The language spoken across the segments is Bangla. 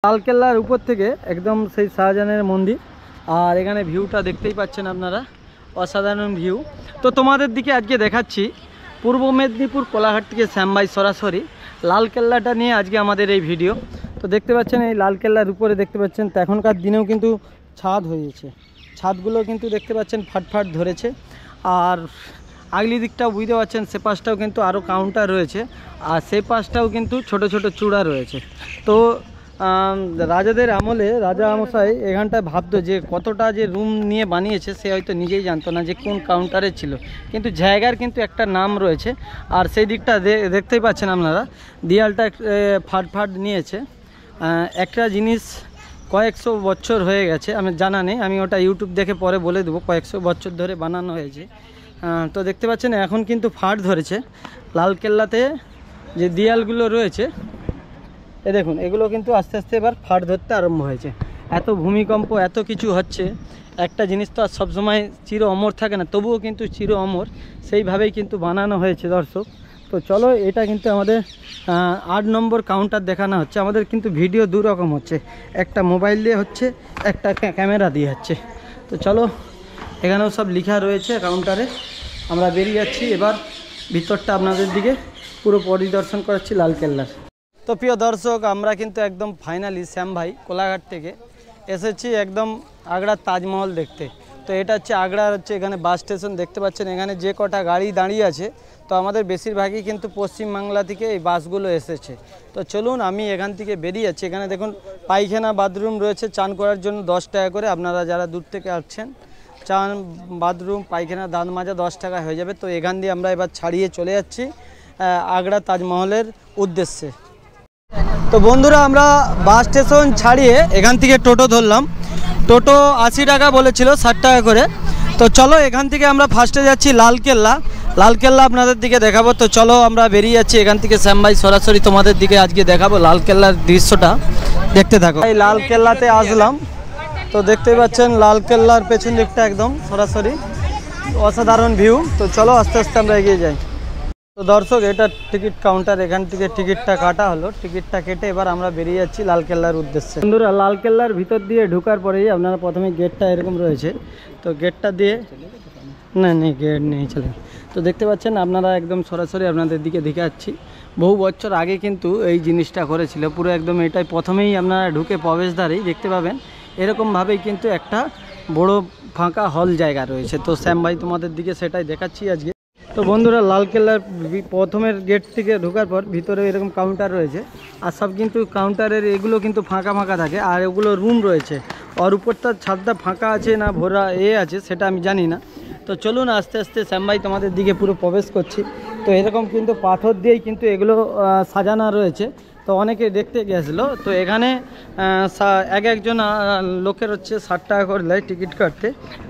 লালকেল্লার উপর থেকে একদম সেই শাহজাহানের মন্দির, আর এখানে ভিউটা দেখতেই পাচ্ছেন আপনারা, অসাধারণ ভিউ। তো তোমাদের দিকে আজকে দেখাচ্ছি পূর্ব মেদিনীপুর কোলাঘাট থেকে শ্যামভাই সরাসরি লালকেল্লাটা নিয়ে আজকে আমাদের এই ভিডিও। তো দেখতে পাচ্ছেন এই লালকেল্লার উপরে দেখতে পাচ্ছেন, তো এখনকার দিনেও কিন্তু ছাদ হয়েছে, ছাদগুলো কিন্তু দেখতে পাচ্ছেন ফাটফাট ধরেছে। আর আগলি দিকটাও বুঝতে পারছেন, সে পাশটাও কিন্তু আরও কাউন্টার রয়েছে, আর সে পাশটাও কিন্তু ছোট ছোট চূড়া রয়েছে। তো রাজাদের আমলে রাজা মশাই এখানটায় ভাবতো যে কতটা যে রুম নিয়ে বানিয়েছে, সে হয়তো নিজেই জানতো না যে কোন কাউন্টারে ছিল, কিন্তু জায়গার কিন্তু একটা নাম রয়েছে। আর সেই দিকটা দেখতেই পাচ্ছেন আপনারা, দেয়ালটা ফাট নিয়েছে। একটা জিনিস কয়েকশো বছর হয়ে গেছে, আমি জানা নেই, আমি ওটা ইউটিউব দেখে পরে বলে দেবো, কয়েকশো বছর ধরে বানানো হয়েছে। তো দেখতে পাচ্ছেন এখন কিন্তু ফাট ধরেছে লালকেল্লাতে যে দেয়ালগুলো রয়েছে, এ দেখুন এগুলো কিন্তু আস্তে আস্তে এবার ফাট ধরতে আরম্ভ হয়েছে। এত ভূমিকম্প এত কিছু হচ্ছে, একটা জিনিস তো আর সবসময় চির অমর থাকে না, তবুও কিন্তু চির অমর সেইভাবেই কিন্তু বানানো হয়েছে দর্শক। তো চলো, এটা কিন্তু আমাদের 8 নম্বর কাউন্টার দেখানো হচ্ছে। আমাদের কিন্তু ভিডিও দু রকম হচ্ছে, একটা মোবাইল দিয়ে হচ্ছে, একটা ক্যামেরা দিয়ে হচ্ছে। তো চলো, এখানেও সব লেখা রয়েছে কাউন্টারে। আমরা বেরিয়ে যাচ্ছি এবার ভিতরটা আপনাদের দিকে পুরো পরিদর্শন করাচ্ছি লালকেল্লার। তো প্রিয় দর্শক, আমরা কিন্তু একদম ফাইনালি শ্যামভাই কোলাঘাট থেকে এসেছি একদম আগ্রার তাজমহল দেখতে। তো এটা হচ্ছে আগ্রার এখানে বাস স্টেশন দেখতে পাচ্ছেন, এখানে যে কটা গাড়ি দাঁড়িয়ে আছে, তো আমাদের বেশিরভাগই কিন্তু পশ্চিমবাংলা থেকে এই বাসগুলো এসেছে। তো চলুন, আমি এখান থেকে বেরিয়ে যাচ্ছি। এখানে দেখুন পায়খানা বাথরুম রয়েছে, চান করার জন্য 10 টাকা করে। আপনারা যারা দূর থেকে আসছেন, চান বাথরুম পায়খানা দাঁত মাজা 10 টাকা হয়ে যাবে। তো এখান দিয়ে আমরা এবার ছাড়িয়ে চলে যাচ্ছি আগ্রা তাজমহলের উদ্দেশ্যে। তো বন্ধুরা, আমরা বাস স্টেশন ছাড়িয়ে এখান থেকে টোটো ধরলাম। টোটো 80 টাকা বলেছিল, 60 টাকা করে। তো চলো, এখান থেকে আমরা ফার্স্টে যাচ্ছি লালকেল্লা। লালকেল্লা আপনাদের দিকে দেখাবো। তো চলো, আমরা বেরিয়ে যাচ্ছি এখান থেকে। শ্যামভাই সরাসরি তোমাদের দিকে আজকে দেখাবো লালকেল্লার দৃশ্যটা, দেখতে থাকো। এই লালকেল্লাতে আসলাম, তো দেখতেই পাচ্ছেন লালকেল্লার পেছন দিকটা একদম সরাসরি অসাধারণ ভিউ। তো চলো আস্তে আস্তে আমরা এগিয়ে যাই। তো দর্শক, এটা টিকিট কাউন্টার, এখান থেকে টিকিটটা কাটা হলো। টিকিটটা কেটে এবার আমরা বেরিয়ে যাচ্ছি লালকেল্লার উদ্দেশ্যে। বন্ধুরা, লালকেল্লার ভিতর দিয়ে ঢোকার পরেই আপনারা প্রথমে গেটটা এরকম রয়েছে, তো গেটটা দিয়ে নেই গেট নেই চলে। তো দেখতে পাচ্ছেন আপনারা, একদম সরাসরি আপনাদের দিকে দেখাচ্ছি। বহু বছর আগে কিন্তু এই জিনিসটা করেছিল, পুরো একদম এটাই প্রথমেই আপনারা ঢুকে প্রবেশদ্বারেই দেখতে পাবেন এরকমভাবেই কিন্তু একটা বড় ফাঁকা হল জায়গা রয়েছে। তো শ্যামভাই তোমাদের দিকে সেটাই দেখাচ্ছি আজকে। তো বন্ধুরা, লালকেল্লার প্রথমের গেট থেকে ঢোকার পর ভিতরে এরকম কাউন্টার রয়েছে, আর সব কিন্তু কাউন্টারের এগুলো কিন্তু ফাঁকা ফাঁকা থাকে, আর ওগুলো রুম রয়েছে। আর উপরটা ছাদটা ফাঁকা আছে না ভরা আছে সেটা আমি জানি না। তো চলুন আস্তে আস্তে শ্যামভাই তোমাদের দিকে পুরো প্রবেশ করছি। তো এরকম কিন্তু পাথর দিয়েই কিন্তু এগুলো সাজানো রয়েছে। তো অনেকে দেখতে গেছিলো। তো এখানে একজন লোকের হচ্ছে 60 টাকা করে দেয় টিকিট কাটতে।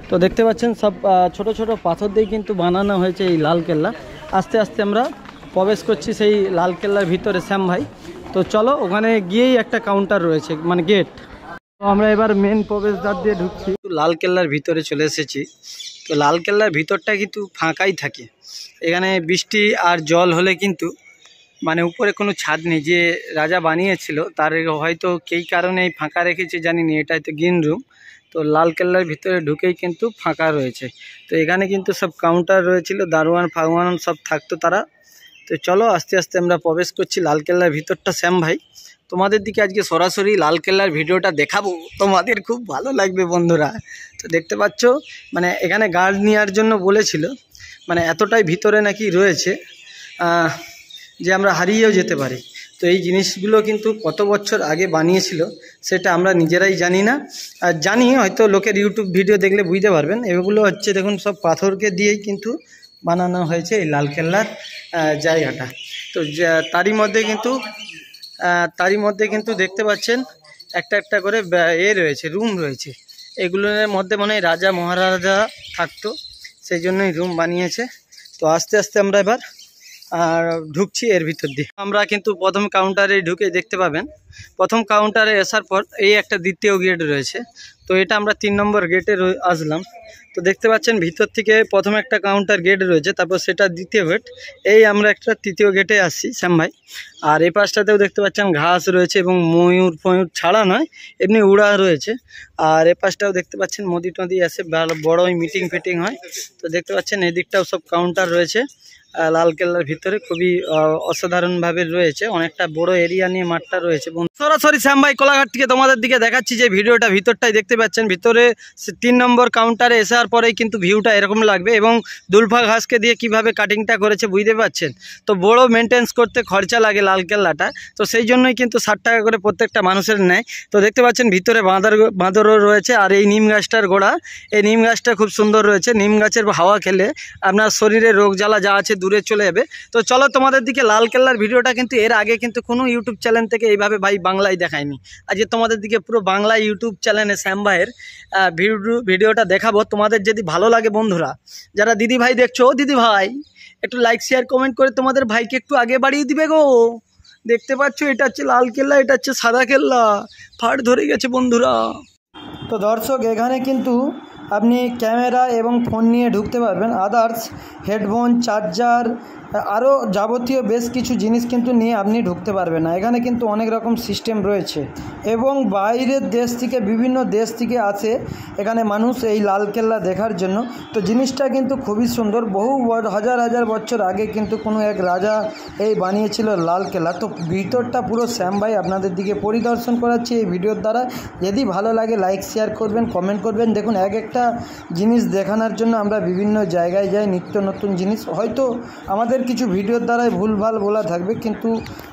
তো দেখতে পাচ্ছেন সব ছোট ছোট পাথর দিয়ে কিন্তু বানানো হয়েছে এই লালকেল্লা। আস্তে আস্তে আমরা প্রবেশ করছি সেই লালকেল্লার ভিতরে শ্যামভাই। তো চলো, ওখানে গিয়েই একটা কাউন্টার রয়েছে, মানে গেট। তো আমরা এবার মেন প্রবেশদ্বার দিয়ে ঢুকছি। লালকেল্লার ভিতরে চলে এসেছি। তো লালকেল্লার ভিতরটা কিন্তু ফাঁকাই থাকে। এখানে বৃষ্টি আর জল হলে কিন্তু মানে উপরে কোনো ছাদ নেই, যে রাজা বানিয়েছিল তার হয়তো কী কারণে ফাঁকা রেখেছে জানি না। এটা হয়তো গ্রিন রুম। তো লালকেল্লার ভিতরে ঢুকেই কিন্তু ফাঁকা রয়েছে। তো এখানে কিন্তু সব কাউন্টার রয়েছিল, দারোয়ান ফারওয়ান সব থাকতো তারা। তো চলো আস্তে আস্তে আমরা প্রবেশ করছি লালকেল্লার ভিতরটা। শ্যামভাই তোমাদের দিকে আজকে সরাসরি লালকেল্লার ভিডিওটা দেখাবো, তোমাদের খুব ভালো লাগবে বন্ধুরা। তো দেখতে পাচ্ছ, মানে এখানে গার্ড নেওয়ার জন্য বলেছিল, মানে এতটাই ভিতরে নাকি রয়েছে যে আমরা হারিয়েও যেতে পারি। তো এই জিনিসগুলো কিন্তু কত বছর আগে বানিয়েছিল সেটা আমরা নিজেরাই জানি না। আর জানি হয়তো লোকের ইউটিউব ভিডিও দেখলে বুঝতে পারবেন। এগুলো হচ্ছে দেখুন সব পাথরকে দিয়েই কিন্তু বানানো হয়েছে এই লালকেল্লার জায়গাটা। তো তারই মধ্যে কিন্তু দেখতে পাচ্ছেন একটা একটা করে রয়েছে, রুম রয়েছে। এগুলোর মধ্যে মনে হয় রাজা মহারাজা থাকতো, সেই জন্যই রুম বানিয়েছে। তো আস্তে আস্তে আমরা এবার আর ঢুকছি এর ভিতর দিয়ে। আমরা কিন্তু প্রথম কাউন্টারে ঢুকে দেখতে পাবেন, প্রথম কাউন্টারে আসার পর এই একটা দ্বিতীয় গেট রয়েছে। তো এটা আমরা 3 নম্বর গেটে আসলাম। তো দেখতে পাচ্ছেন ভিতর থেকে প্রথম একটা কাউন্টার গেট রয়েছে, তারপর সেটা দ্বিতীয় গেট। এই আমরা একটা তৃতীয় গেটে আসছি শ্যাম ভাই। আর এই পাশটাতেও দেখতে পাচ্ছেন ঘাস রয়েছে এবং ময়ূর ফয়ূর ছাড়া নয়, এমনি উড়া রয়েছে। আর এ পাশটাও দেখতে পাচ্ছেন নদী টদী আসে, বড়ই মিটিং ফিটিং হয়। তো দেখতে পাচ্ছেন এদিকটাও সব কাউন্টার রয়েছে লালকেল্লার ভিতরে, খুবই অসাধারণভাবে রয়েছে। অনেকটা বড় এরিয়া নিয়ে মাঠটা রয়েছে। সরাসরি শ্যাম ভাই কোলাঘাট থেকে তোমাদের দিকে দেখাচ্ছি যে ভিডিওটা, ভিতরটাই দেখতে পাচ্ছেন। ভিতরে 3 নম্বর কাউন্টারে আসার পরেই কিন্তু ভিউটা এরকম লাগবে, এবং দুলফা ঘাসকে দিয়ে কিভাবে কাটিংটা করেছে বুঝতে পারছেন। তো বড় মেনটেন্স করতে খরচা লাগে লালকেল্লাটা, তো সেই জন্যই কিন্তু 60 টাকা করে প্রত্যেকটা মানুষের নেয়। তো দেখতে পাচ্ছেন ভিতরে বাঁদরও রয়েছে। আর এই নিম গাছটার গোড়া, এই নিম গাছটা খুব সুন্দর রয়েছে। নিম গাছের হাওয়া খেলে আপনার শরীরে রোগ জ্বালা যা আছে দূরে চলে যাবে। তো চলো তোমাদের দিকে লালকেল্লার ভিডিওটা কিন্তু এর আগে কিন্তু কোনো ইউটিউব চ্যানেল থেকে এইভাবে ভাই বাংলায় দেখায়নি। আজকে তোমাদের দিকে পুরো বাংলা ইউটিউব চ্যানেলে শ্যাম ভাইয়ের ভিডিওটা দেখাবো। তোমাদের যদি ভালো লাগে বন্ধুরা, যারা দিদি ভাই দেখছো, দিদি ভাই একটু লাইক শেয়ার কমেন্ট করে তোমাদের ভাইকে একটু আগে বাড়িয়ে দিবে গো। দেখতে পাচ্ছ এটা হচ্ছে লালকেল্লা, এটা হচ্ছে সাদা কেল্লা, ফাট ধরে গেছে বন্ধুরা। তো দর্শক এখানে কিন্তু আপনি ক্যামেরা এবং ফোন নিয়ে ঢুকতে পারবেন, আদার্স হেডফোন, চার্জার, আরও যাবতীয় বেশ কিছু জিনিস কিন্তু নিয়ে আপনি ঢুকতে পারবেন না। এখানে কিন্তু অনেক রকম সিস্টেম রয়েছে, এবং বাইরের দেশ থেকে, বিভিন্ন দেশ থেকে আসে এখানে মানুষ এই লালকেল্লা দেখার জন্য। তো জিনিসটা কিন্তু খুবই সুন্দর। বহু হাজার হাজার বছর আগে কিন্তু কোনো এক রাজা এই বানিয়েছিল লালকেল্লা। তো ভিতরটা পুরো শ্যাম ভাই আপনাদের দিকে পরিদর্শন করাচ্ছি এই ভিডিওর দ্বারা। যদি ভালো লাগে লাইক শেয়ার করবেন, কমেন্ট করবেন। দেখুন এক একটা জিনিস দেখানোর জন্য আমরা বিভিন্ন জায়গায় যাই, নিত্য নতুন জিনিস। হয়তো আমাদের কিছু ভিডিওর দ্বারাই ভুলভাল বলা থাকবে, কিন্তু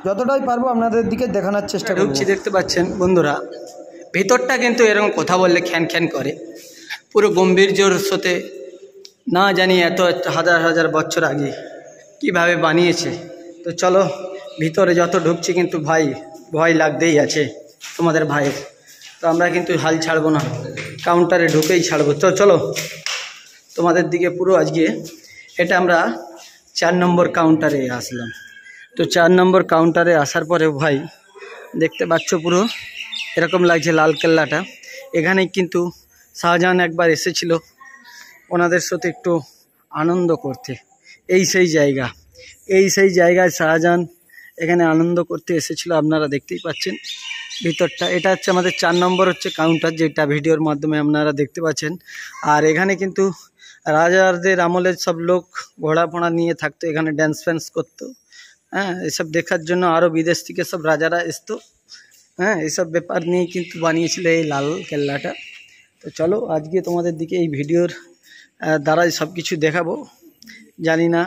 যতটাই পারবো আপনাদের দিকে দেখানোর চেষ্টা করছি। দেখতে পাচ্ছেন বন্ধুরা ভেতরটা কিন্তু এরকম কথা বললে খ্যান খ্যান করে, পুরো গম্ভীর্যর সাথে। না জানি এত হাজার হাজার বছর আগে কিভাবে বানিয়েছে। তো চলো ভিতরে যত ঢুকছি কিন্তু ভাই ভয় লাগতেই আছে তোমাদের ভাইয়ের। তো আমরা কিন্তু হাল ছাড়বো না, কাউন্টারে ঢুকেই ছাড়বো। তো চলো তোমাদের দিকে পুরো আজকে এটা আমরা 4 নম্বর কাউন্টারে আসলাম। তো 4 নম্বর কাউন্টারে আসার পরে ভাই দেখতে পাচ্ছ পুরো এরকম লাগছে লালকেল্লাটা। এখানে কিন্তু শাহজাহান একবার এসেছিল ওনাদের সাথে একটু আনন্দ করতে। এই সেই জায়গায় শাহজাহান এখানে আনন্দ করতে এসেছিল। আপনারা দেখতেই পাচ্ছেন ভিতরটা। এটা হচ্ছে আমাদের 4 নম্বর হচ্ছে কাউন্টার, যেটা ভিডিওর মাধ্যমে আপনারা দেখতে পাচ্ছেন। আর এখানে কিন্তু রাজাদের আমলের সব লোক ঘোড়া ফোড়া নিয়ে থাকতো, এখানে ড্যান্স ফ্যান্স করতো। হ্যাঁ, এসব দেখার জন্য আরও বিদেশ থেকে সব রাজারা আসতো। হ্যাঁ, এইসব ব্যাপার নিয়ে কিন্তু বানিয়েছিল এই লাল কেল্লাটা। তো চলো আজকে তোমাদের দিকে এই ভিডিওর দ্বারাই সব কিছু দেখাবো। জানি না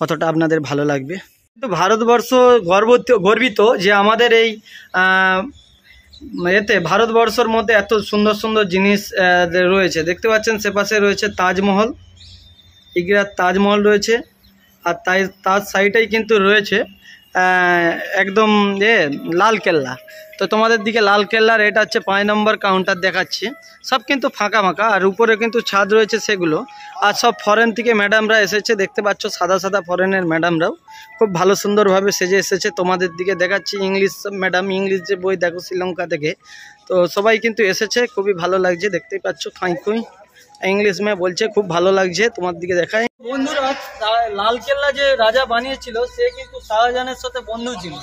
কতটা আপনাদের ভালো লাগবে। তো ভারতবর্ষ গর্বিত যে আমাদের এই এতে ভারতবর্ষের মধ্যে এত সুন্দর সুন্দর জিনিস রয়েছে। দেখতে পাচ্ছেন সেপাশে রয়েছে তাজমহল, ইগরার তাজমহল রয়েছে। আর তার সাইডেই কিন্তু রয়েছে একদম লালকেল্লা। তো তোমাদের দিকে লালকেল্লার এটা হচ্ছে 5 নম্বর কাউন্টার দেখাচ্ছি। সব কিন্তু ফাঁকা ফাঁকা, আর উপরে কিন্তু ছাদ রয়েছে সেগুলো। আর সব ফরেন থেকে ম্যাডামরা এসেছে, দেখতে পাচ্ছ সাদা সাদা ফরেনের ম্যাডামরাও খুব ভালো সুন্দরভাবে সেজে এসেছে। তোমাদের দিকে দেখাচ্ছি ইংলিশ ম্যাডাম, ইংলিশ যে বই দেখো শ্রীলঙ্কা থেকে। তো সবাই কিন্তু এসেছে, খুবই ভালো লাগছে। দেখতেই পাচ্ছ ঠাঁই খুঁই ইংলিশ মে বলছে, খুব ভালো লাগছে। তোমার দিকে দেখায় বন্ধুরা, লালকেল্লা যে রাজা বানিয়েছিল সে কিন্তু শাহজাহানের সাথে বন্ধু ছিল।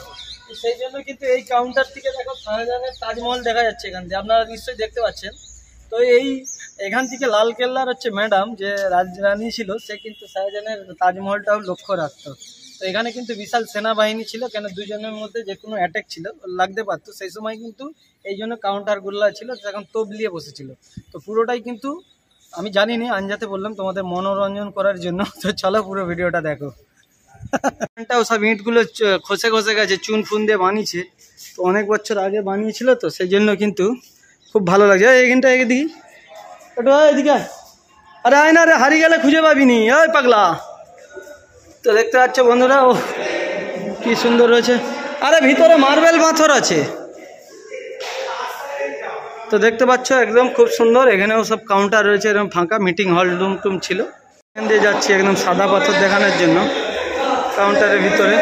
সেই জন্য কিন্তু এই কাউন্টার থেকে দেখো শাহজাহানের তাজমহল দেখা যাচ্ছে এখান থেকে, আপনারা নিশ্চয়ই দেখতে পাচ্ছেন। তো এখান থেকে লালকেল্লার হচ্ছে ম্যাডাম যে রাজরানী ছিল, সে কিন্তু শাহজাহানের তাজমহলটাও লক্ষ্য রাখতো। তো এখানে কিন্তু বিশাল সেনাবাহিনী ছিল, কেন দুজনের মধ্যে যে কোনো অ্যাটাক ছিল লাগতে পারতো। সেই সময় কিন্তু এই জন্য কাউন্টারগুলো ছিল, এখন তবলিয়ে বসেছিল। তো পুরোটাই কিন্তু আমি জানিনি, আনজাতে বললাম তোমাদের মনোরঞ্জন করার জন্য। তো চলো পুরো ভিডিওটা দেখো। এখানটাও সব ইঁটগুলো খসে খসে গেছে, চুন ফুন দিয়ে বানিয়েছে। তো অনেক বছর আগে বানিয়েছিল, তো সেই জন্য কিন্তু খুব ভালো লাগছে। এইখানটা এদিকে একটু এদিকে, আরে আয় না রে, হারিয়ে গেলে খুঁজে পাবিনি ওই পাগলা। তো দেখতে পাচ্ছ বন্ধুরা, ও কি সুন্দর রয়েছে। আরে ভিতরে মার্বেল পাথর আছে। তো দেখতে পাচ্ছ একদম খুব সুন্দর। এখানেও সব কাউন্টার রয়েছে, এরকম ফাঁকা মিটিং হল রুম টুম ছিল। এখান দিয়ে যাচ্ছি একদম সাদা পাথর দেখানোর জন্য। কাউন্টারের ভিতরে।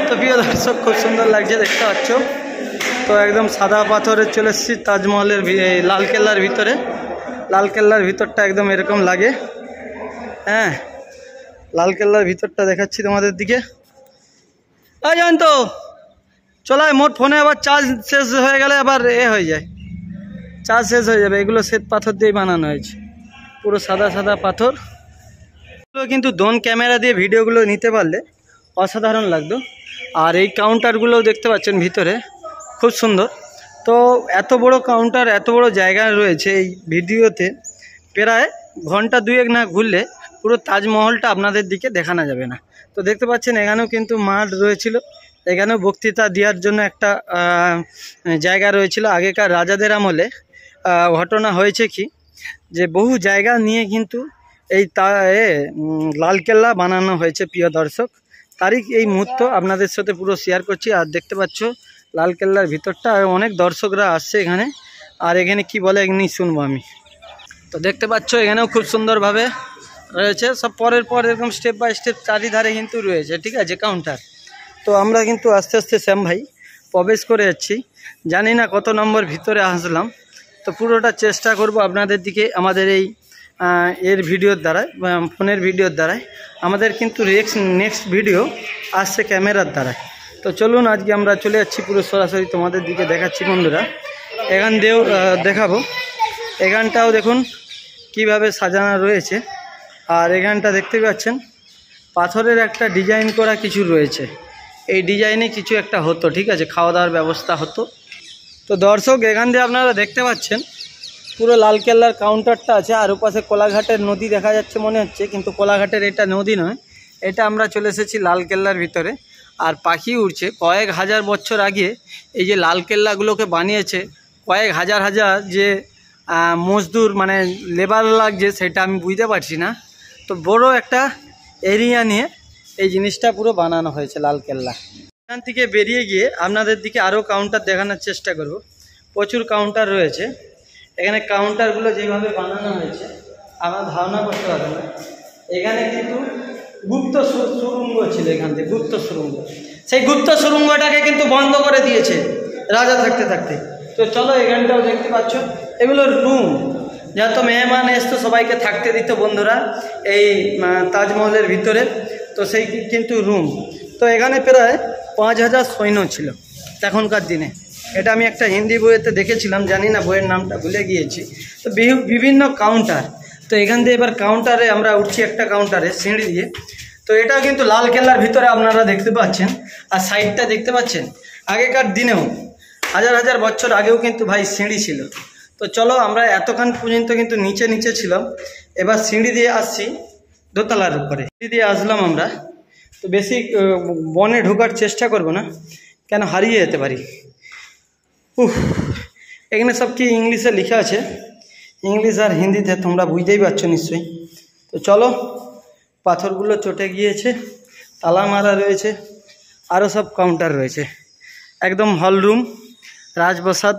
তো প্রিয় দর্শক, খুব সুন্দর লাগছে দেখতে পাচ্ছ। তো একদম সাদা পাথরের চলে এসেছি তাজমহলের লালকেল্লার ভিতরে। লালকেল্লার ভিতরটা একদম এরকম লাগে। হ্যাঁ, লালকেল্লার ভিতরটা দেখাচ্ছি তোমাদের দিকে। জান তো চলায় মোট ফোনে আবার চার্জ শেষ হয়ে গেলে আবার হয়ে যায়, চার্জ শেষ হয়ে যাবে। এগুলো শ্বেত পাথর দিয়ে বানানো হয়েছে, পুরো সাদা সাদা পাথর। এগুলো কিন্তু ড্রোন ক্যামেরা দিয়ে ভিডিওগুলো নিতে পারলে অসাধারণ লাগতো। আর এই কাউন্টারগুলোও দেখতে পাচ্ছেন ভিতরে, খুব সুন্দর। তো এত বড় কাউন্টার, এত বড় জায়গা রয়েছে এই ভিডিওতে, প্রায় ঘন্টা দুয়েক না ঘুরলে পুরো তাজমহলটা আপনাদের দিকে দেখানো যাবে না। তো দেখতে পাচ্ছেন এখানেও কিন্তু মাঠ রয়েছিল, এখানেও বক্তৃতা দেওয়ার জন্য একটা জায়গা রয়েছিল। আগেকার রাজাদের আমলে ঘটনা হয়েছে কি, যে বহু জায়গা নিয়ে কিন্তু এই লালকেল্লা বানানো হয়েছে। প্রিয় দর্শক, তারই এই মুহূর্ত আপনাদের সাথে পুরো শেয়ার করছি। আর দেখতে পাচ্ছ লালকেল্লার ভিতরটা, অনেক দর্শকরা আসছে এখানে। আর এখানে কি বলে এখানে শুনবো আমি। তো দেখতে পাচ্ছ এখানেও খুব সুন্দরভাবে রয়েছে, সব পরের পর এরকম স্টেপ বাই স্টেপ চারিধারে কিন্তু রয়েছে, ঠিক আছে, কাউন্টার। তো আমরা কিন্তু আস্তে আস্তে শ্যাম ভাই প্রবেশ করে যাচ্ছি, জানি না কত নম্বর ভিতরে আসলাম। তো পুরোটা চেষ্টা করব আপনাদের দিকে আমাদের এই এর ভিডিওর দ্বারায়, ফোনের ভিডিওর দ্বারায়। আমাদের কিন্তু নেক্সট ভিডিও আসছে ক্যামেরার দ্বারায়। তো চলুন আজকে আমরা চলে যাচ্ছি পুরো সরাসরি তোমাদের দিকে দেখাচ্ছি বন্ধুরা। এখান দিয়েও দেখাবো। এখানটাও দেখুন কিভাবে সাজানো রয়েছে। আর এখানটা দেখতে পাচ্ছেন পাথরের একটা ডিজাইন করা কিছু রয়েছে। এই ডিজাইনে কিছু একটা হতো, ঠিক আছে, খাওয়া দাওয়ার ব্যবস্থা হতো। তো দর্শক, এখান দিয়ে আপনারা দেখতে পাচ্ছেন পুরো লালকেল্লার কাউন্টারটা আছে। আর ওপাশে কোলাঘাটের নদী দেখা যাচ্ছে মনে হচ্ছে, কিন্তু কোলাঘাটের এটা নদী নয়, এটা আমরা চলে এসেছি লালকেল্লার ভিতরে। আর পাখি উড়ছে। কয়েক হাজার বছর আগে এই যে লালকেল্লাগুলোকে বানিয়েছে, কয়েক হাজার হাজার যে মজদুর মানে লেবার লাগছে সেটা আমি বুঝতে পারছি না। তো বড় একটা এরিয়া নিয়ে এই জিনিসটা পুরো বানানো হয়েছে লালকেল্লা। এখান থেকে বেরিয়ে গিয়ে আপনাদের দিকে আরও কাউন্টার দেখানোর চেষ্টা করব। প্রচুর কাউন্টার রয়েছে এখানে। কাউন্টারগুলো যেভাবে বানানো হয়েছে আমার ধারণা করতে পারবেন না। এখানে কিন্তু গুপ্ত সুড়ঙ্গ ছিল, এখান থেকে গুপ্ত সুড়ঙ্গ। সেই গুপ্ত সুড়ঙ্গটাকে কিন্তু বন্ধ করে দিয়েছে রাজা থাকতে থাকতে। তো চলো এখানটাও দেখতে পাচ্ছ, এগুলো রুম, যেহেতু মেহমান এসতো সবাইকে থাকতে দিত বন্ধুরা এই তাজমহলের ভিতরে। তো সেই কিন্তু রুম। তো এখানে প্রায় 5000 সৈন্য ছিল তখনকার দিনে। এটা আমি একটা হিন্দি বইয়েতে দেখেছিলাম, জানি না বইয়ের নামটা ভুলে গিয়েছি। তো বিভিন্ন কাউন্টার। তো এখান দিয়ে এবার কাউন্টারে আমরা উঠছি, একটা কাউন্টারে সিঁড়ি দিয়ে। তো এটাও কিন্তু লালকেল্লার ভিতরে আপনারা দেখতে পাচ্ছেন। আর সাইডটা দেখতে পাচ্ছেন, আগেকার দিনেও হাজার হাজার বছর আগেও কিন্তু ভাই সিঁড়ি ছিল। তো চলো আমরা এতক্ষণ পর্যন্ত কিন্তু নিচে নিচে ছিলাম, এবার সিঁড়ি দিয়ে আসছি দোতলার উপরে। সিঁড়ি দিয়ে আসলাম আমরা। তো বেশি বনে ঢোকার চেষ্টা করব না, কেন হারিয়ে যেতে পারি। এখানে সব কি ইংলিশে লেখা আছে, ইংলিশ আর হিন্দিতে, তোমরা বুঝতেই পারছো নিশ্চয়ই। তো চলো, পাথরগুলো চটে গিয়েছে, তালা মারা রয়েছে, আরও সব কাউন্টার রয়েছে। একদম হল রুম, রাজপ্রাসাদ,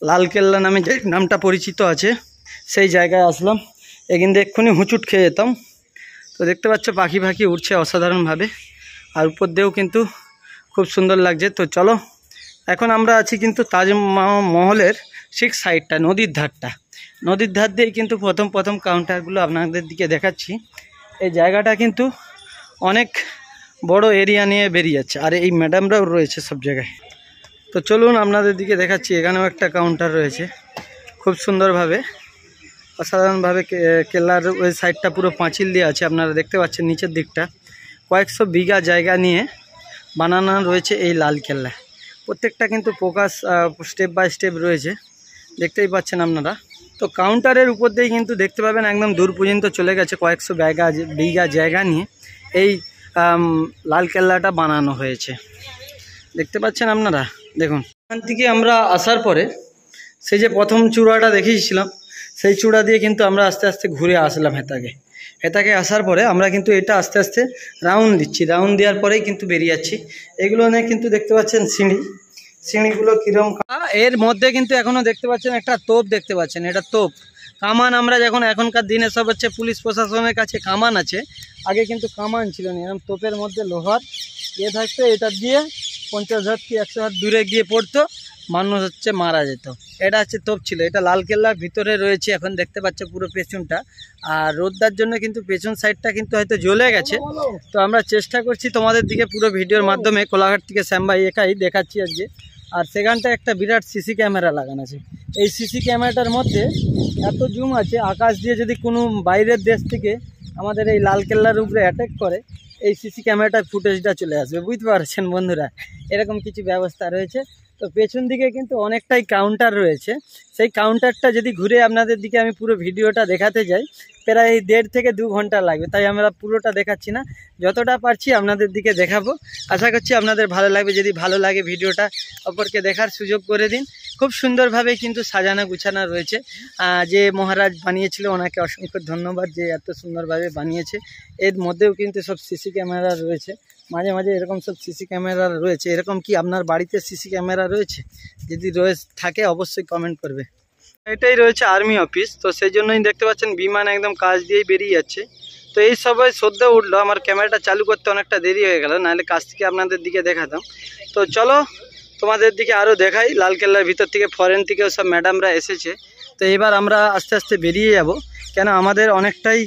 লালকেল্লা নামে যে নামটা পরিচিত আছে সেই জায়গায় আসলাম। এখান দিয়ে এক্ষুনি হুঁচুট খেয়ে যেতাম। তো দেখতে পাচ্ছ পাখি পাখি উঠছে অসাধারণভাবে, আর উপর দিয়েও কিন্তু খুব সুন্দর লাগছে। তো চলো, এখন আমরা আছি কিন্তু তাজমহলের ঠিক সাইডটা, নদীর ধারটা। নদীর ধার দিয়েই কিন্তু প্রথম কাউন্টারগুলো আপনাদের দিকে দেখাচ্ছি। এই জায়গাটা কিন্তু অনেক বড় এরিয়া নিয়ে বেরিয়ে যাচ্ছে, আর এই ম্যাডামরাও রয়েছে সব জায়গায়। তো চলুন আপনাদের দিকে দেখাচ্ছি। এখানেও একটা কাউন্টার রয়েছে খুব সুন্দরভাবে, অসাধারণভাবে। কেল্লার ওই সাইডটা পুরো পাঁচিল দিয়ে আছে, আপনারা দেখতে পাচ্ছেন নিচের দিকটা। কয়েকশো বিঘা জায়গা নিয়ে বানানো রয়েছে এই লালকেল্লা। প্রত্যেকটা কিন্তু ফোকাস স্টেপ বাই স্টেপ রয়েছে, দেখতেই পাচ্ছেন আপনারা। তো কাউন্টারের উপর দিয়ে কিন্তু দেখতে পাবেন একদম দূর পর্যন্ত চলে গেছে, কয়েকশো বিঘা জায়গা নিয়ে এই লালকেল্লাটা বানানো হয়েছে, দেখতে পাচ্ছেন আপনারা। দেখুন, এখান থেকে আমরা আসার পরে সেই যে প্রথম চূড়াটা দেখিয়েছিলাম, সেই চূড়া দিয়ে কিন্তু আমরা আস্তে আস্তে ঘুরে আসলাম হেতাকে আসার পরে আমরা কিন্তু এটা আস্তে আস্তে রাউন্ড দিচ্ছি। রাউন্ড দেওয়ার পরেই কিন্তু বেরিয়ে যাচ্ছি। এগুলো নিয়ে কিন্তু দেখতে পাচ্ছেন সিঁড়িগুলো কীরকম। এর মধ্যে কিন্তু এখনও দেখতে পাচ্ছেন একটা তোপ দেখতে পাচ্ছেন, এটা তোপ। কামান আমরা যখন এখনকার দিনে সব হচ্ছে পুলিশ প্রশাসনের কাছে কামান আছে, আগে কিন্তু কামান ছিল না, এরকম তোপের মধ্যে লোহার থাকতো, এটা দিয়ে 50 হাত কি 100 হাত দূরে গিয়ে পড়তো, মানুষ হচ্ছে মারা যেত। এটা হচ্ছে তোপ ছিল। এটা লালকেল্লার ভিতরে রয়েছে, এখন দেখতে পাচ্ছ পুরো পেছনটা। আর রোদটার জন্য কিন্তু পেছন সাইডটা কিন্তু হয়তো জ্বলে গেছে। তো আমরা চেষ্টা করছি তোমাদের দিকে পুরো ভিডিওর মাধ্যমে কোলাঘাট থেকে শ্যামভাই একাই দেখাচ্ছি আজকে। আর সেখানটায় একটা বিরাট সিসি ক্যামেরা লাগানো আছে। এই সিসি ক্যামেরাটার মধ্যে এত জুম আছে, আকাশ দিয়ে যদি কোনো বাইরের দেশ থেকে আমাদের এই লালকেল্লার উপরে অ্যাটাক করে, এই সিসি ক্যামেরাটার ফুটেজটা চলে আসবে, বুঝতে পারছেন বন্ধুরা। এরকম কিছু ব্যবস্থা রয়েছে। তো পেছন দিকে কিন্তু অনেকটাই কাউন্টার রয়েছে। সেই কাউন্টারটা যদি ঘুরে আপনাদের দিকে আমি পুরো ভিডিওটা দেখাতে যাই, প্রায় 1.5 থেকে 2 ঘন্টা লাগবে। তাই আমরা পুরোটা দেখাচ্ছি না, যতটা পারছি আপনাদের দিকে দেখাবো। আশা করছি আপনাদের ভালো লাগবে। যদি ভালো লাগে ভিডিওটা অপরকে দেখার সুযোগ করে দিন। খুব সুন্দরভাবে কিন্তু সাজানো গুছানো রয়েছে। যে মহারাজ বানিয়েছিল ওনাকে অসংখ্য ধন্যবাদ, যে এত সুন্দরভাবে বানিয়েছে। এর মধ্যেও কিন্তু সব সিসি ক্যামেরা রয়েছে, মাঝে মাঝে এরকম সব সিসি ক্যামেরা রয়েছে। এরকম কি আপনার বাড়িতে সিসি ক্যামেরা রয়েছে? যদি থাকে অবশ্যই কমেন্ট করবে। এটাই রয়েছে আর্মি অফিস। তো সেই জন্যই দেখতে পাচ্ছেন বিমান একদম কাজ দিয়েই বেরিয়ে যাচ্ছে। তো এই সবাই সদ্য উঠলো, আমার ক্যামেরাটা চালু করতে অনেকটা দেরি হয়ে গেল, নাহলে কাছ থেকে আপনাদের দিকে দেখাতাম। তো চলো তোমাদের দিকে আরও দেখাই। লালকেল্লার ভিতর থেকে ফরেন থেকেও সব ম্যাডামরা এসেছে। তো এবার আমরা আস্তে আস্তে বেরিয়ে যাব, কেন আমাদের অনেকটাই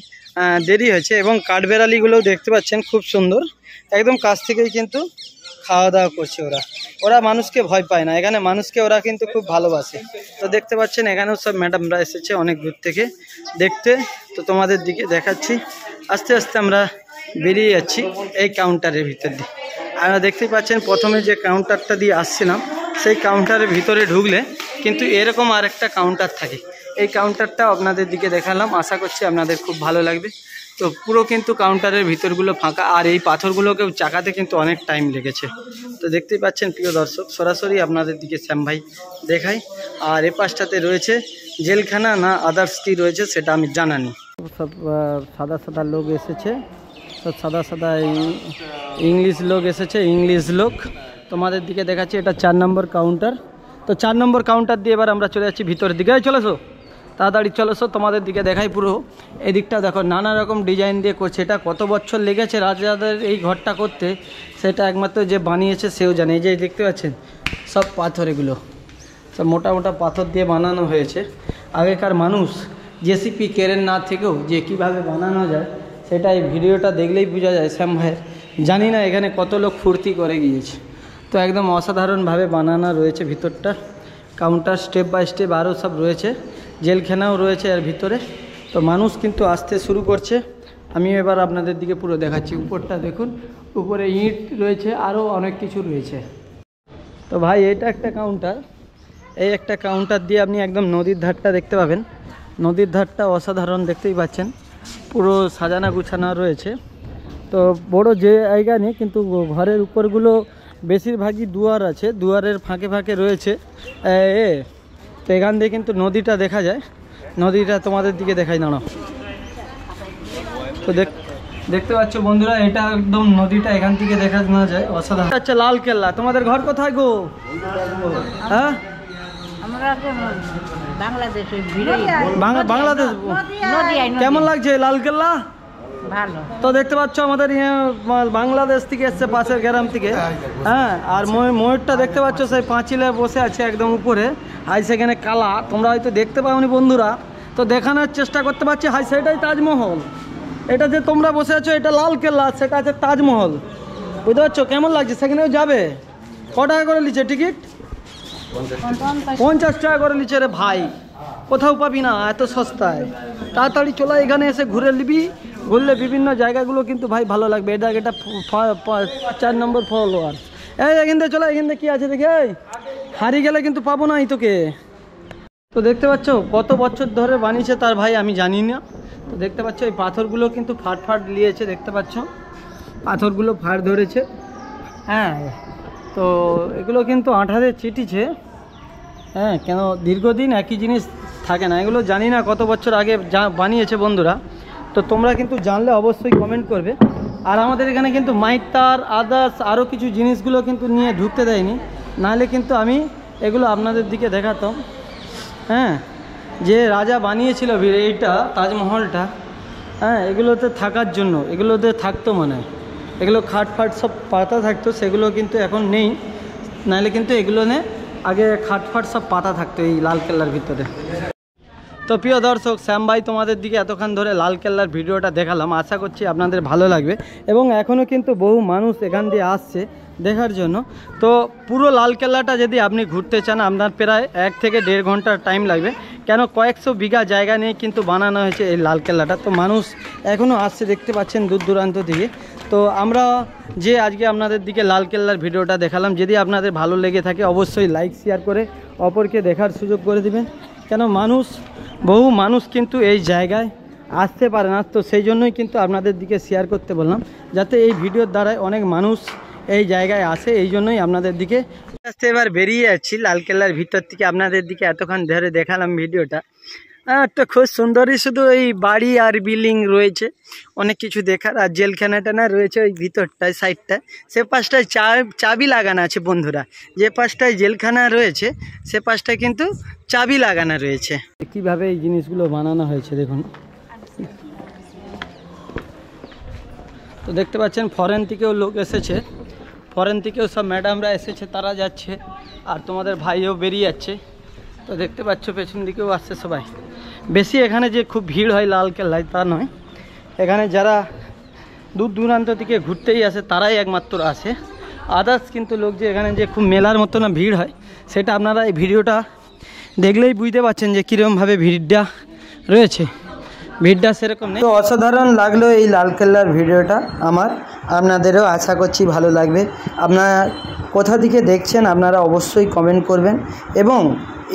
দেরি হয়েছে। এবং কাঠবেড়ালিগুলোও দেখতে পাচ্ছেন খুব সুন্দর, একদম কাছ থেকেই কিন্তু খাওয়া দাওয়া করছে ওরা মানুষকে ভয় পায় না, এখানে মানুষকে ওরা কিন্তু খুব ভালোবাসে। তো দেখতে পাচ্ছেন এখানেও সব ম্যাডামরা এসেছে অনেক দূর থেকে দেখতে। তো তোমাদের দিকে দেখাচ্ছি। আস্তে আস্তে আমরা বেরিয়ে যাচ্ছি এই কাউন্টারের ভিতর দিয়ে। আপনারা দেখতেই পাচ্ছেন প্রথমে যে কাউন্টারটা দিয়ে আসছিলাম, সেই কাউন্টারের ভিতরে ঢুকলে কিন্তু এরকম আর একটা কাউন্টার থাকে। এই কাউন্টারটা আপনাদের দিকে দেখালাম, আশা করছি আপনাদের খুব ভালো লাগবে। তো পুরো কিন্তু কাউন্টারের ভিতরগুলো ফাঁকা, আর এই পাথরগুলোকেও চাকাতে কিন্তু অনেক টাইম লেগেছে। তো দেখতেই পাচ্ছেন প্রিয় দর্শক, সরাসরি আপনাদের দিকে শ্যামভাই দেখাই। আর এ পাশটাতে রয়েছে জেলখানা না আদার্স কি রয়েছে সেটা আমি জানানি। সব সাদা সাদা লোক এসেছে, সব সাদা সাদা ইংলিশ লোক এসেছে, ইংলিশ লোক। তোমাদের দিকে দেখাচ্ছি এটা 4 নম্বর কাউন্টার। তো 4 নম্বর কাউন্টার দিয়ে এবার আমরা চলে যাচ্ছি ভিতরের দিকে। চলেছো তাড়াতাড়ি চলেছো, তোমাদের দিকে দেখাই পুরো। এদিকটা দেখো নানা রকম ডিজাইন দিয়ে করছে। এটা কত বছর লেগেছে রাজাদের এই ঘরটা করতে, সেটা একমাত্র যে বানিয়েছে সেও জানে। এই যে দেখতে পাচ্ছেন সব পাথর, এগুলো সব মোটা মোটা পাথর দিয়ে বানানো হয়েছে। আগেকার মানুষ জেসিপি কেরেন না থেকেও যে কীভাবে বানানো যায় সেটা এই ভিডিওটা দেখলেই বোঝা যায় শ্যাম ভাইয়ের। জানি না এখানে কত লোক ফুর্তি করে গিয়েছে। তো একদম অসাধারণভাবে বানানো রয়েছে ভিতরটা। কাউন্টার স্টেপ বাই স্টেপ আরও সব রয়েছে, জেলখানাও রয়েছে এর ভিতরে। তো মানুষ কিন্তু আসতে শুরু করছে। আমি এবার আপনাদের দিকে পুরো দেখাচ্ছি। উপরটা দেখুন, উপরে ইট রয়েছে, আরও অনেক কিছু রয়েছে। তো ভাই এটা একটা কাউন্টার, এই একটা কাউন্টার দিয়ে আপনি একদম নদীর ধারটা দেখতে পাবেন। নদীর ধারটা অসাধারণ, দেখতেই পাচ্ছেন পুরো সাজানো গুছানো রয়েছে। তো বড় যে জায়গা নেই, কিন্তু ঘরের উপরগুলো বেশিরভাগই দুয়ার আছে, দুয়ারের ফাঁকে ফাঁকে রয়েছে। তো এখান দিয়ে কিন্তু নদীটা দেখা যায়। নদীটা তোমাদের দিকে দেখাই দাঁড়াও। তো দেখতে পাচ্ছ বন্ধুরা, এটা একদম নদীটা এখান থেকে দেখা না যায়, অসাধারণ। আচ্ছা লালকেল্লা, তোমাদের ঘর কোথায় গো? হ্যাঁ বাংলাদেশ। কেমন লাগছে লালকেল্লা? ভালো। তো দেখতে পাচ্ছ আমাদের বাংলাদেশ থেকে এসছে, পাশের গ্রাম থেকে। হ্যাঁ, আর ময়ূরটা দেখতে পাচ্ছ সেই পাঁচিলে বসে আছে একদম উপরে। হাই সেখানে কালা, তোমরা হয়তো দেখতে পাওনি বন্ধুরা, তো দেখানোর চেষ্টা করতে পারছি। হাই সেটাই তাজমহল। এটা যে তোমরা বসে আছো এটা লালকেল্লা, সেটা আছে তাজমহল, বুঝতে পারছো? কেমন লাগছে? সেখানেও যাবে? ক টাকা করে নিচ্ছে টিকিট? 50 টাকা করে নিচ্ছে রে ভাই, কোথাও পাবি না এত সস্তায়। তাড়াতাড়ি চলে এখানে এসে ঘুরে নিবি, ঘুরলে বিভিন্ন জায়গাগুলো কিন্তু ভাই ভালো লাগবে। এটা 4 নম্বর ফলোয়ার। এখান থেকে চলে, এখান থেকে কী আছে দেখে, হারিয়ে গেলে কিন্তু পাবো না এই তোকে। তো দেখতে পাচ্ছ কত বছর ধরে বানিয়েছে তার ভাই আমি জানি না। তো দেখতে পাচ্ছ এই পাথরগুলো কিন্তু ফাট নিয়েছে, দেখতে পাচ্ছ পাথরগুলো ফাট ধরেছে। হ্যাঁ, তো এগুলো কিন্তু আঠাতে চিটিছে। হ্যাঁ, কেন দীর্ঘদিন একই জিনিস থাকে না, এগুলো জানি না কত বছর আগে বানিয়েছে বন্ধুরা। তো তোমরা কিন্তু জানলে অবশ্যই কমেন্ট করবে। আর আমাদের এখানে কিন্তু মাইক তার আদার্স আরও কিছু জিনিসগুলো কিন্তু নিয়ে ঢুকতে দেয়নি, নাহলে কিন্তু আমি এগুলো আপনাদের দিকে দেখাতাম। হ্যাঁ, যে রাজা বানিয়েছিল এইটা তাজমহলটা, হ্যাঁ, এগুলোতে থাকার জন্য, এগুলোতে থাকতো মানে এগুলো খাট ফাট সব পাতা থাকতো, সেগুলো কিন্তু এখন নেই। নাহলে কিন্তু এগুলো আগে খাট ফাট সব পাতা থাকতো এই লালকেল্লার ভিতরে। তো প্রিয় দর্শক, শ্যাম ভাই তোমাদের দিকে এতক্ষণ ধরে লালকেল্লার ভিডিওটা দেখালাম, আশা করছি আপনাদের ভালো লাগবে। এবং এখনও কিন্তু বহু মানুষ এখান দিয়ে আসছে দেখার জন্য। তো পুরো লালকেল্লাটা যদি আপনি ঘুরতে চান, আপনার প্রায় 1 থেকে 1.5 ঘন্টার টাইম লাগবে, কেন কয়েকশো বিঘা জায়গা নিয়ে কিন্তু বানানো হয়েছে এই লালকেল্লাটা। তো মানুষ এখনও আসছে, দেখতে পাচ্ছেন দূর দূরান্ত থেকে। তো আমরা যে আজকে আপনাদের দিকে লালকেল্লার ভিডিওটা দেখালাম, যদি আপনাদের ভালো লেগে থাকে অবশ্যই লাইক শেয়ার করে অপরকে দেখার সুযোগ করে দিবেন, কেন বহু মানুষ কিন্তু এই জায়গায় আসতে পারে না। তো সেই জন্যই কিন্তু আপনাদের দিকে শেয়ার করতে বললাম, যাতে এই ভিডিওর দ্বারাই অনেক মানুষ এই জায়গায় আসে, এই জন্যই আপনাদের দিকে এবার বেরিয়ে যাচ্ছি লালকেল্লার ভিতর থেকে। আপনাদের দিকে এতক্ষণ ধরে দেখালাম ভিডিওটা, তো খুব সুন্দরই, শুধু এই বাড়ি আর বিল্ডিং রয়েছে, অনেক কিছু দেখার। আর জেলখানা টানা রয়েছে ওই ভিতরটায়, সাইডটায়, সে পাশটায় চাবি লাগানো আছে বন্ধুরা। যে পাশটায় জেলখানা রয়েছে সে পাশটায় কিন্তু চাবি লাগানো রয়েছে। কিভাবে এই জিনিসগুলো বানানো হয়েছে দেখুন। তো দেখতে পাচ্ছেন ফরেন থেকেও লোক এসেছে, ফরেন থেকেও সব ম্যাডামরা এসেছে, তারা যাচ্ছে, আর তোমাদের ভাইও বেরিয়ে যাচ্ছে। তো দেখতে পাচ্ছ পেছন দিকেও আসছে সবাই। বেশি এখানে যে খুব ভিড় হয় লালকেল্লায় তা নয়, এখানে যারা দূর দূরান্ত থেকে ঘুরতেই আসে তারাই একমাত্র আসে। আদার্স কিন্তু লোক যে এখানে যে খুব মেলার মতো না ভিড় হয়, সেটা আপনারা এই ভিডিওটা দেখলেই বুঝতে পারছেন যে কীরকমভাবে ভিড়টা রয়েছে। ভিড়টা সেরকম নেই। তো অসাধারণ লাগলো এই লালকেল্লার ভিডিওটা আমার, আপনাদেরও আশা করছি ভালো লাগবে। আপনারা কোথা থেকে দেখছেন আপনারা অবশ্যই কমেন্ট করবেন, এবং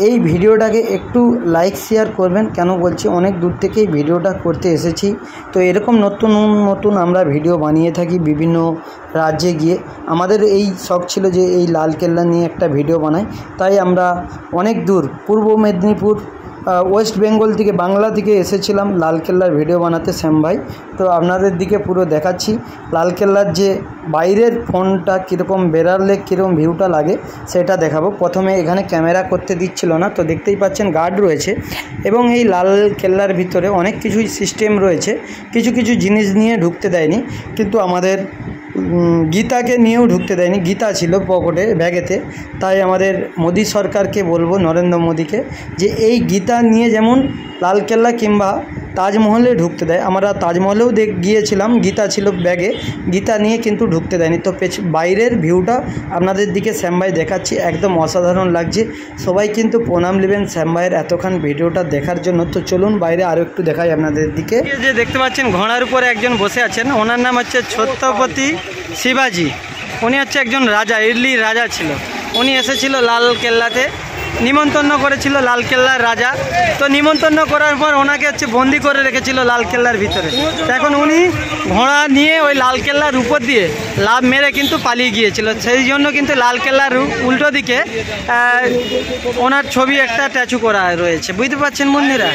এই ভিডিওটাকে একটু লাইক শেয়ার করবেন। কেন বলছি, অনেক দূর থেকেই ভিডিওটা করতে এসেছি। তো এরকম নতুন নতুন আমরা ভিডিও বানিয়ে থাকি বিভিন্ন রাজ্যে গিয়ে। আমাদের এই শখ ছিল যে এই লালকেল্লা নিয়ে একটা ভিডিও বানাই, তাই আমরা অনেক দূর পূর্ব মেদিনীপুর, ওয়েস্ট বেঙ্গল থেকে, বাংলা থেকে এসেছিলাম লালকেল্লার ভিডিও বানাতে শ্যাম ভাই। তো আপনাদের দিকে পুরো দেখাচ্ছি লালকেল্লার যে বাইরের ফোনটা কীরকম বেরালে কীরকম ভিউটা লাগে সেটা দেখাবো। প্রথমে এখানে ক্যামেরা করতে দিচ্ছিল না, তো দেখতেই পাচ্ছেন গার্ড রয়েছে, এবং এই লালকেল্লার ভিতরে অনেক কিছুই সিস্টেম রয়েছে। কিছু কিছু জিনিস নিয়ে ঢুকতে দেয়নি, কিন্তু আমাদের গীতাকে নিয়েও ঢুকতে দেয়নি। গীতা ছিল পকেটে, ব্যাগেতে। তাই আমাদের মোদী সরকারকে বলবো, নরেন্দ্র মোদীকে, যে এই গীতা নিয়ে যেমন লালকেল্লা কিংবা তাজমহলে ঢুকতে দেয়। আমরা তাজমহলেও গিয়েছিলাম, গীতা ছিল ব্যাগে, গীতা নিয়ে কিন্তু ঢুকতে দেয়নি। তো বাইরের ভিউটা আপনাদের দিকে শ্যাম ভাই দেখাচ্ছি, একদম অসাধারণ লাগছে। সবাই কিন্তু প্রণাম নেবেন শ্যাম ভাইয়ের এতক্ষণ ভিডিওটা দেখার জন্য। তো চলুন বাইরে আরও একটু দেখাই আপনাদের দিকে। যে দেখতে পাচ্ছেন ঘোড়ার উপরে একজন বসে আছেন, ওনার নাম হচ্ছে ছত্রপতি শিবাজি। উনি হচ্ছে একজন রাজা, ইডলি রাজা ছিল। উনি এসেছিল লালকেল্লাতে, নিমন্ত্রণ করেছিল লালকেল্লার রাজা। তো নিমন্ত্রণ করার পর ওনাকে হচ্ছে বন্দি করে রেখেছিল লালকেল্লার ভিতরে। এখন উনি ঘোড়া নিয়ে ওই লালকেল্লার উপর দিয়ে লাফ মেরে কিন্তু পালিয়ে গিয়েছিল। সেই জন্য কিন্তু লালকেল্লার উল্টো দিকে ওনার ছবি একটা স্ট্যাচু করা রয়েছে, বুঝতে পারছেন বন্ধুরা।